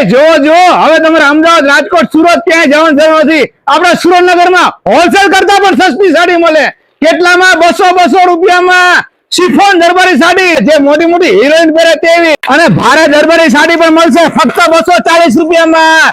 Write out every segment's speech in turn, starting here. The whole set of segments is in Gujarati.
જો હવે તમારે અમદાવાદ રાજકોટ સુરત ક્યાંય જવાનું જરૂર નથી આપણા સુરેન્દ્રનગરમાં હોલસેલ કરતા પણ સસ્તી સાડી મળે કેટલામાં 200 રૂપિયામાં શિફોન દરબારી સાડી જે મોટી મોટી હિરોઈન પહેરે તેવી અને ભારે દરબારી સાડી પણ મળશે ફક્ત 240 રૂપિયામાં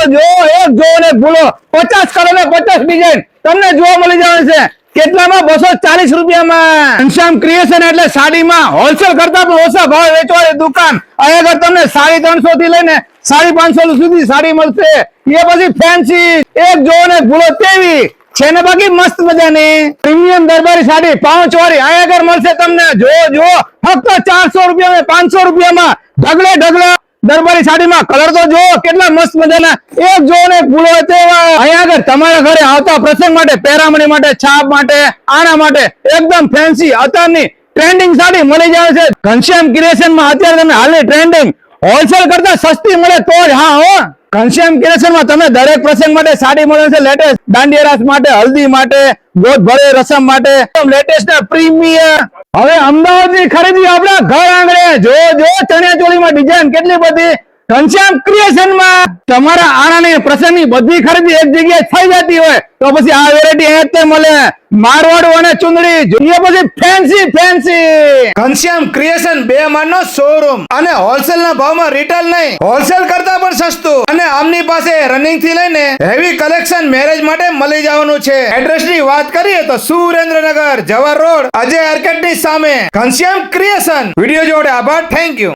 જો એક જો ને ભૂલો 50 કલર ને 50 ડિઝાઇન તમને જોવા મળી જવાનું છે કેટલામાં 240 રૂપિયામાં ઘનશ્યામ ક્રિએશન એટલે સાડીમાં હોલસેલ કરતા પણ ઓછા ભાવ વેચવાની દુકાન અહીંયા તમને 350 થી લઈને 550 સુધી સાડી મળશે એ પછી ફેન્સી એક જો ને ભૂલો તેવી છે ને બાકી મસ્ત મજાની પ્રીમિયમ દરબારી સાડી પાઉચ વાળી અહીંયા આગળ મળશે તમને જો ફક્ત 400 રૂપિયા 500 રૂપિયામાં ઢગલે દરબારી સાડીમાં કલર તો જો કેટલા મસ્ત મજાના એક જો ને ભૂલો તેવા અહીંયા આગળ તમારા ઘરે આવતા પ્રસંગ માટે પહેરામણી માટે છાપ માટે આના માટે એકદમ ફેન્સી અત્યારની ટ્રેન્ડિંગ સાડી મળી જાય છે ઘનશ્યામ ક્રિએશન માં અત્યારે તમે હાલની ટ્રેન્ડિંગ હોલસેલ કરતા સસ્તી મળે તો જ હા હો ઘનશ્યામ ક્રિએશન માં તમે દરેક પ્રસંગ માટે સાડી મળે છે લેટેસ્ટ દાંડિયા રાસ માટે હલ્દી માટે ગોદ ભરે રસમ માટે લેટેસ્ટ પ્રીમિયમ હવે અમદાવાદ ની ખરીદી આપણા ઘર આંગણે જો ચણિયા ચોળીમાં ડિઝાઇન કેટલી બધી ઘનશ્યામ ક્રિએશન માં તમારા આણાની પ્રસંગની બધી ખરીદી એક જગ્યાએ થઈ જતી હોય તો પછી આ વેરાયટી અહીંયા મળે મારવાડું અને ચુંદડી જોઈએ પછી ફેન્સી ઘનશ્યામ ક્રિએશન 2 માળનો શોરૂમ અને હોલસેલ ના ભાવમાં રિટેલ નહીં હોલસેલ કરતા પણ સસ્તું અને આમની પાસે રનિંગ થી લઈને હેવી કલેક્શન મેરેજ માટે મળી જવાનું છે એડ્રેસ ની વાત કરીએ તો સુરેન્દ્રનગર જવાહર રોડ અજય આર્કેડ ની સામે ઘનશ્યામ ક્રિએશન વિડીયો જોડે આભાર થેન્ક યુ